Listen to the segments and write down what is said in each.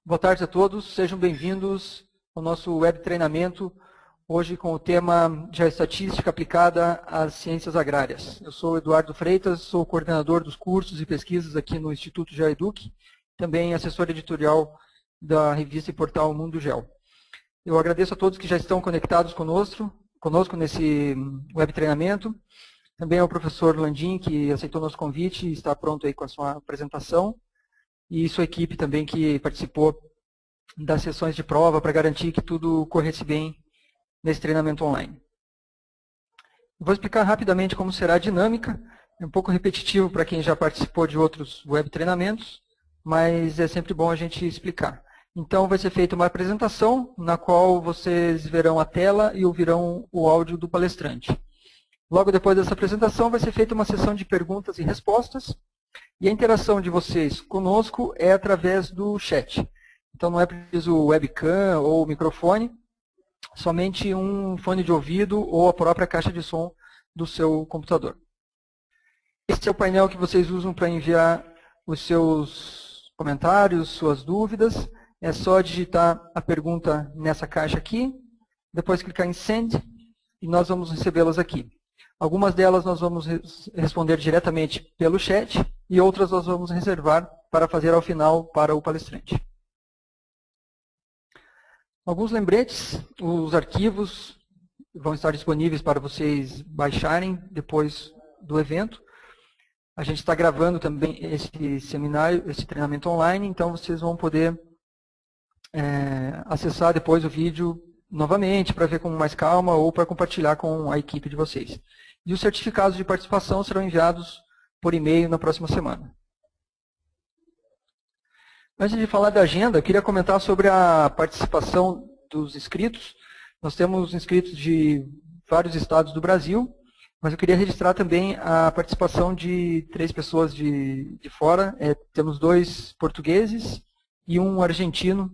Boa tarde a todos, sejam bem-vindos ao nosso web treinamento, hoje com o tema Geoestatística aplicada às ciências agrárias. Eu sou Eduardo Freitas, sou coordenador dos cursos e pesquisas aqui no Instituto GeoEduc, também assessor editorial da revista e portal Mundo Geo. Eu agradeço a todos que já estão conectados conosco nesse web treinamento, também ao professor Landim, que aceitou nosso convite e está pronto aí com a sua apresentação, e sua equipe também que participou das sessões de prova para garantir que tudo corresse bem nesse treinamento online. Eu vou explicar rapidamente como será a dinâmica, é um pouco repetitivo para quem já participou de outros web treinamentos, mas é sempre bom a gente explicar. Então vai ser feita uma apresentação na qual vocês verão a tela e ouvirão o áudio do palestrante. Logo depois dessa apresentação vai ser feita uma sessão de perguntas e respostas, e a interação de vocês conosco é através do chat. Então não é preciso webcam ou microfone, somente um fone de ouvido ou a própria caixa de som do seu computador. Este é o painel que vocês usam para enviar os seus comentários, suas dúvidas. É só digitar a pergunta nessa caixa aqui, depois clicar em Send e nós vamos recebê-las aqui. Algumas delas nós vamos responder diretamente pelo chat e outras nós vamos reservar para fazer ao final para o palestrante. Alguns lembretes, os arquivos vão estar disponíveis para vocês baixarem depois do evento. A gente está gravando também esse seminário, esse treinamento online, então vocês vão poder acessar depois o vídeo novamente para ver com mais calma ou para compartilhar com a equipe de vocês. E os certificados de participação serão enviados por e-mail na próxima semana. Antes de falar da agenda, eu queria comentar sobre a participação dos inscritos. Nós temos inscritos de vários estados do Brasil, mas eu queria registrar também a participação de 3 pessoas de fora. Temos 2 portugueses e um argentino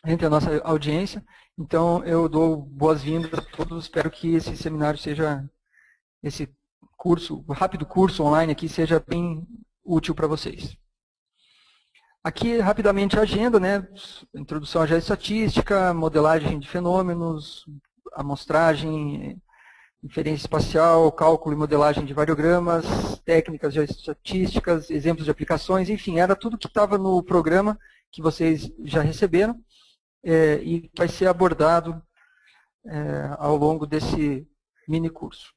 entre a nossa audiência. Então, eu dou boas-vindas a todos. Espero que esse seminário seja, esse curso, o rápido curso online aqui, seja bem útil para vocês. Aqui, rapidamente, a agenda, né? Introdução à geoestatística, modelagem de fenômenos, amostragem, inferência espacial, cálculo e modelagem de variogramas, técnicas geoestatísticas, exemplos de aplicações, enfim, era tudo que estava no programa que vocês já receberam e vai ser abordado ao longo desse mini curso.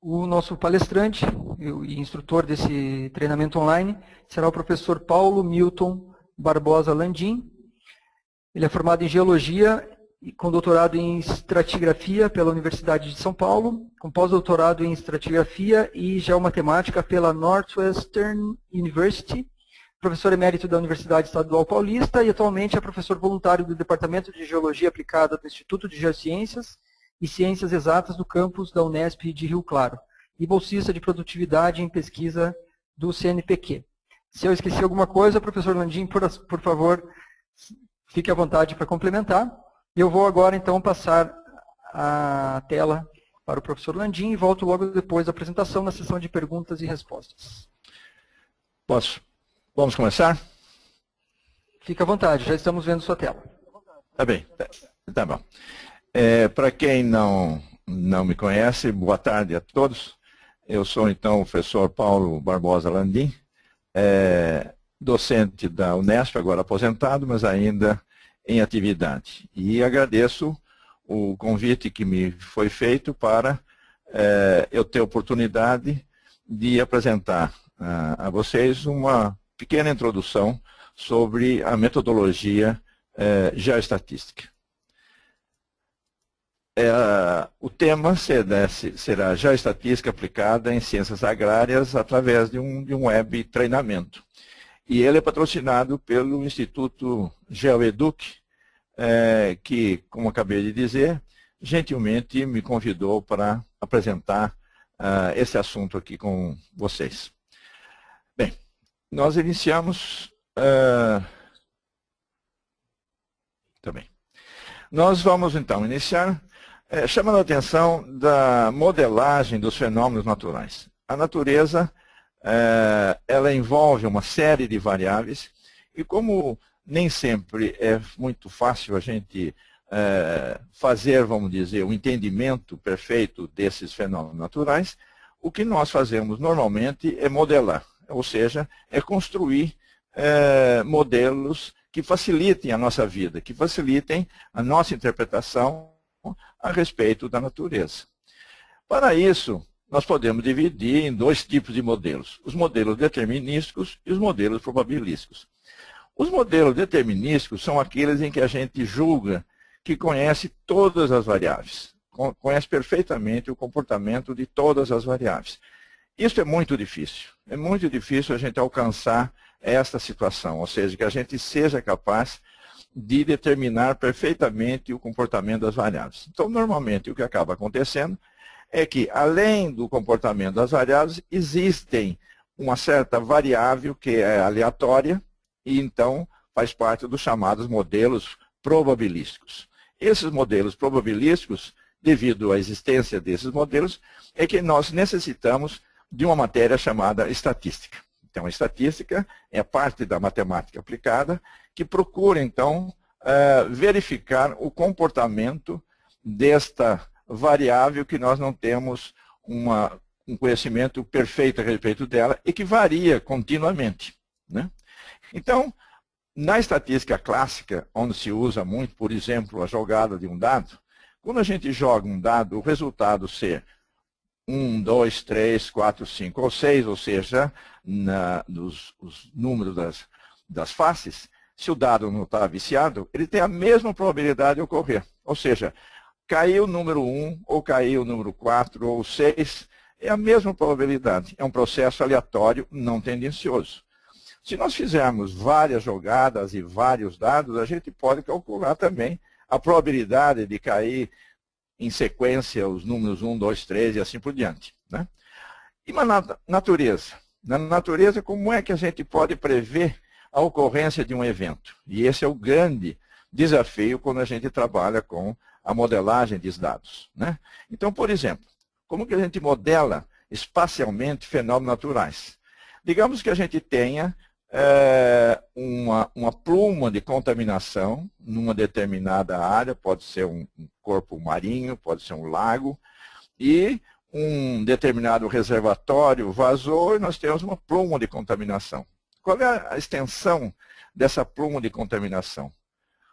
O nosso palestrante e instrutor desse treinamento online será o professor Paulo Milton Barbosa Landim. Ele é formado em Geologia e com doutorado em Estratigrafia pela Universidade de São Paulo, com pós-doutorado em Estratigrafia e Geomatemática pela Northwestern University, professor emérito da Universidade Estadual Paulista e atualmente é professor voluntário do Departamento de Geologia Aplicada do Instituto de Geociências e Ciências Exatas do campus da Unesp de Rio Claro, e bolsista de produtividade em pesquisa do CNPq. Se eu esqueci alguma coisa, professor Landim, por favor, fique à vontade para complementar. Eu vou agora, então, passar a tela para o professor Landim e volto logo depois da apresentação na sessão de perguntas e respostas. Posso? Vamos começar? Fique à vontade, já estamos vendo sua tela. Tá bem, tá bom. Para quem não me conhece, boa tarde a todos. Eu sou, então, o professor Paulo Barbosa Landim, docente da Unesp, agora aposentado, mas ainda em atividade. E agradeço o convite que me foi feito para eu ter a oportunidade de apresentar a vocês uma pequena introdução sobre a metodologia geoestatística. O tema será Geoestatística aplicada em ciências agrárias através de um web treinamento. E ele é patrocinado pelo Instituto GeoEduc, que, como acabei de dizer, gentilmente me convidou para apresentar esse assunto aqui com vocês. Bem, nós iniciamos também. Nós vamos, então, iniciar chamando a atenção da modelagem dos fenômenos naturais. A natureza ela envolve uma série de variáveis, e como nem sempre é muito fácil a gente fazer, vamos dizer, um entendimento perfeito desses fenômenos naturais, o que nós fazemos normalmente é modelar, ou seja, é construir modelos que facilitem a nossa vida, que facilitem a nossa interpretação a respeito da natureza. Para isso, nós podemos dividir em dois tipos de modelos, os modelos determinísticos e os modelos probabilísticos. Os modelos determinísticos são aqueles em que a gente julga que conhece todas as variáveis, conhece perfeitamente o comportamento de todas as variáveis. Isso é muito difícil a gente alcançar esta situação, ou seja, que a gente seja capaz de determinar perfeitamente o comportamento das variáveis. Então, normalmente, o que acaba acontecendo é que, além do comportamento das variáveis, existem uma certa variável que é aleatória e, então, faz parte dos chamados modelos probabilísticos. Esses modelos probabilísticos, devido à existência desses modelos, é que nós necessitamos de uma matéria chamada estatística. Então, a estatística é parte da matemática aplicada que procura, então, verificar o comportamento desta variável que nós não temos um conhecimento perfeito a respeito dela e que varia continuamente, né? Então, na estatística clássica, onde se usa muito, por exemplo, a jogada de um dado, quando a gente joga um dado, o resultado ser 1, 2, 3, 4, 5 ou 6, ou seja, os números das faces, se o dado não está viciado, ele tem a mesma probabilidade de ocorrer. Ou seja, caiu o número 1, ou caiu o número 4, ou 6, é a mesma probabilidade. É um processo aleatório, não tendencioso. Se nós fizermos várias jogadas e vários dados, a gente pode calcular também a probabilidade de cair em sequência os números 1, 2, 3 e assim por diante, né? E na natureza? Na natureza, como é que a gente pode prever a ocorrência de um evento? E esse é o grande desafio quando a gente trabalha com a modelagem de dados, né? Então, por exemplo, como que a gente modela espacialmente fenômenos naturais? Digamos que a gente tenha uma pluma de contaminação numa determinada área, pode ser um corpo marinho, pode ser um lago, e um determinado reservatório vazou e nós temos uma pluma de contaminação. Qual é a extensão dessa pluma de contaminação?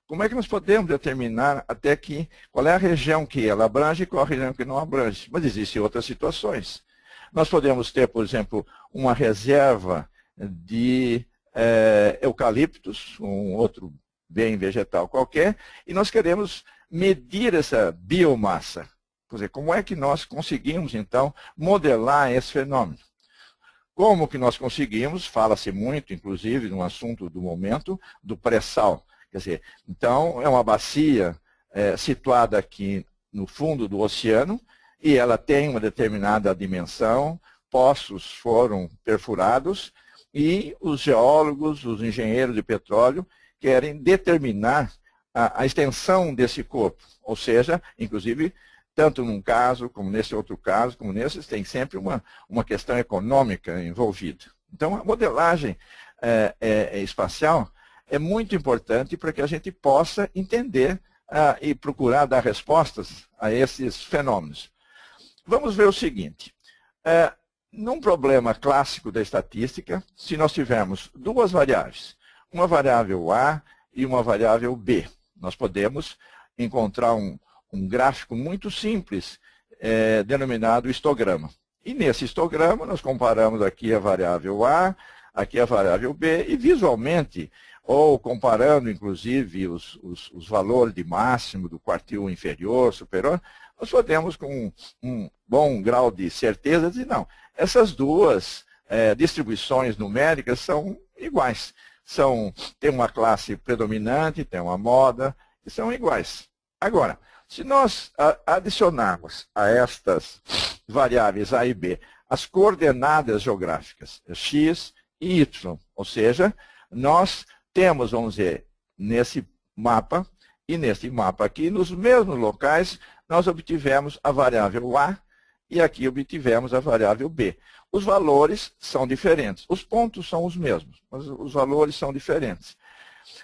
Como é que nós podemos determinar até que, qual é a região que ela abrange e qual a região que não abrange? Mas existem outras situações. Nós podemos ter, por exemplo, uma reserva de eucaliptos, um outro bem vegetal qualquer, e nós queremos medir essa biomassa. Quer dizer, como é que nós conseguimos, então, modelar esse fenômeno? Como que nós conseguimos? Fala-se muito, inclusive, no assunto do momento, do pré-sal. Quer dizer, então, é uma bacia situada aqui no fundo do oceano, e ela tem uma determinada dimensão, poços foram perfurados, e os geólogos, os engenheiros de petróleo, querem determinar a extensão desse corpo. Ou seja, inclusive, tanto num caso, como nesse outro caso, como nesse, tem sempre uma questão econômica envolvida. Então, a modelagem espacial é muito importante para que a gente possa entender e procurar dar respostas a esses fenômenos. Vamos ver o seguinte. Num problema clássico da estatística, se nós tivermos duas variáveis, uma variável A e uma variável B, nós podemos encontrar um gráfico muito simples, denominado histograma. E nesse histograma, nós comparamos aqui a variável A, aqui a variável B, e visualmente, ou comparando, inclusive, os valores de máximo do quartil inferior, superior, nós podemos, com um bom grau de certeza, dizer, não, essas duas distribuições numéricas são iguais. Tem uma classe predominante, tem uma moda, e são iguais. Agora, se nós adicionarmos a estas variáveis A e B as coordenadas geográficas, x e y, ou seja, nós temos, vamos dizer, nesse mapa e nesse mapa aqui, nos mesmos locais, nós obtivemos a variável A e aqui obtivemos a variável B. Os valores são diferentes. Os pontos são os mesmos, mas os valores são diferentes.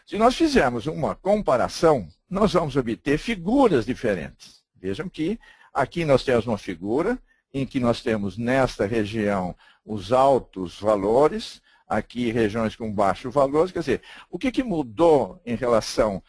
Se nós fizermos uma comparação, nós vamos obter figuras diferentes. Vejam que aqui nós temos uma figura em que nós temos nesta região os altos valores, aqui regiões com baixos valores. Quer dizer, o que mudou em relação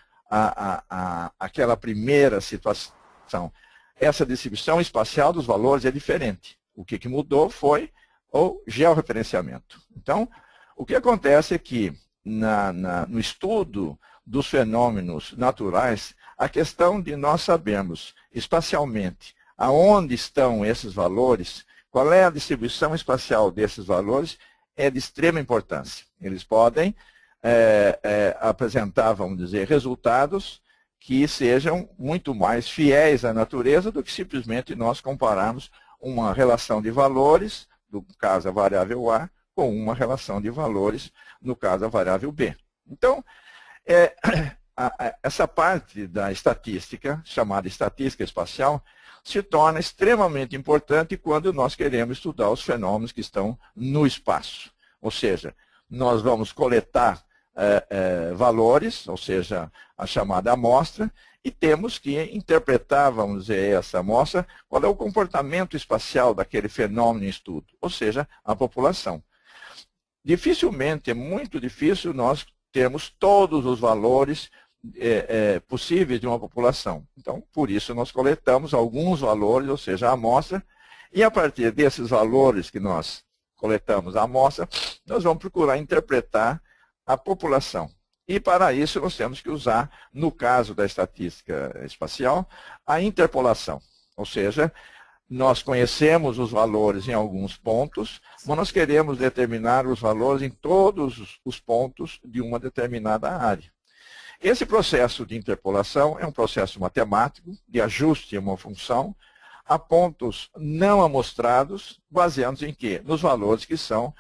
àquela primeira situação? Essa distribuição espacial dos valores é diferente. O que mudou foi o georreferenciamento. Então, o que acontece é que no estudo dos fenômenos naturais, a questão de nós sabermos espacialmente aonde estão esses valores, qual é a distribuição espacial desses valores, é de extrema importância. Eles podem apresentar, vamos dizer, resultados que sejam muito mais fiéis à natureza do que simplesmente nós compararmos uma relação de valores, no caso a variável A, com uma relação de valores, no caso a variável B. Então, essa parte da estatística, chamada estatística espacial, se torna extremamente importante quando nós queremos estudar os fenômenos que estão no espaço. Ou seja, nós vamos coletar valores, ou seja, a chamada amostra, e temos que interpretar, vamos dizer, essa amostra, qual é o comportamento espacial daquele fenômeno em estudo, ou seja, a população. Dificilmente, é muito difícil nós termos todos os valores possíveis de uma população. Então, por isso, nós coletamos alguns valores, ou seja, a amostra, e a partir desses valores que nós coletamos a amostra, nós vamos procurar interpretar a população. E, para isso, nós temos que usar, no caso da estatística espacial, a interpolação. Ou seja, nós conhecemos os valores em alguns pontos, mas nós queremos determinar os valores em todos os pontos de uma determinada área. Esse processo de interpolação é um processo matemático, de ajuste de uma função, a pontos não amostrados, baseados em quê? Nos valores que são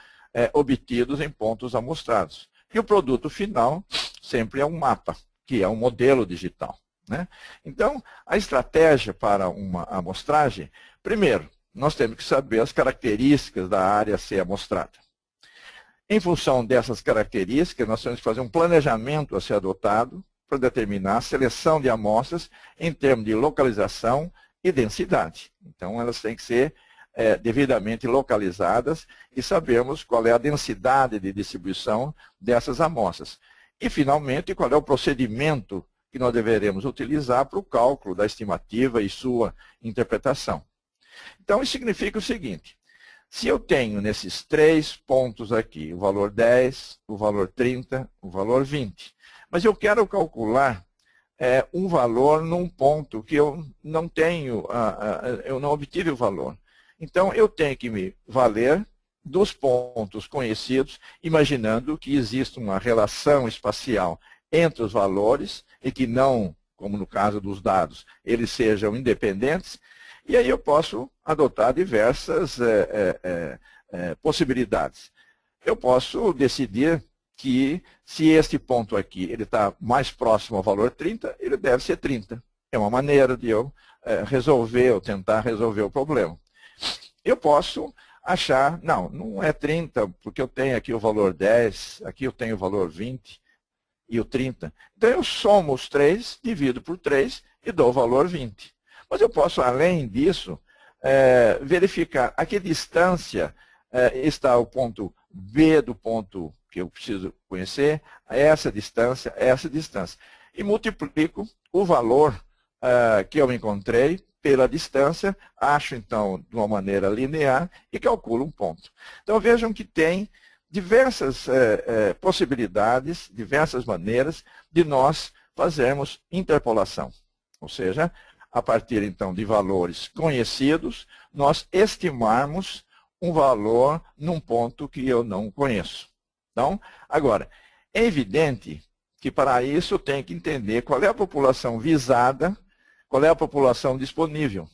obtidos em pontos amostrados. E o produto final sempre é um mapa, que é um modelo digital, né? Então, a estratégia para uma amostragem, primeiro, nós temos que saber as características da área a ser amostrada. Em função dessas características, nós temos que fazer um planejamento a ser adotado para determinar a seleção de amostras em termos de localização e densidade. Então, elas têm que ser devidamente localizadas e sabermos qual é a densidade de distribuição dessas amostras. E, finalmente, qual é o procedimento que nós deveremos utilizar para o cálculo da estimativa e sua interpretação. Então, isso significa o seguinte: se eu tenho nesses 3 pontos aqui, o valor 10, o valor 30, o valor 20, mas eu quero calcular um valor num ponto que eu não tenho, eu não obtive o valor. Então, eu tenho que me valer dos pontos conhecidos, imaginando que existe uma relação espacial entre os valores e que não, como no caso dos dados, eles sejam independentes. E aí eu posso adotar diversas possibilidades. Eu posso decidir que, se este ponto aqui ele está mais próximo ao valor 30, ele deve ser 30. É uma maneira de eu resolver, ou tentar resolver o problema. Eu posso achar, não é 30, porque eu tenho aqui o valor 10, aqui eu tenho o valor 20 e o 30. Então, eu somo os 3, divido por 3 e dou o valor 20. Mas eu posso, além disso, verificar a que distância está o ponto B do ponto que eu preciso conhecer, essa distância. E multiplico o valor que eu encontrei pela distância, acho, então, de uma maneira linear e calculo um ponto. Então, vejam que tem diversas possibilidades, diversas maneiras de nós fazermos interpolação. Ou seja, a partir, então, de valores conhecidos, nós estimarmos um valor num ponto que eu não conheço. Então, agora, é evidente que para isso eu tenho que entender qual é a população visada, qual é a população disponível.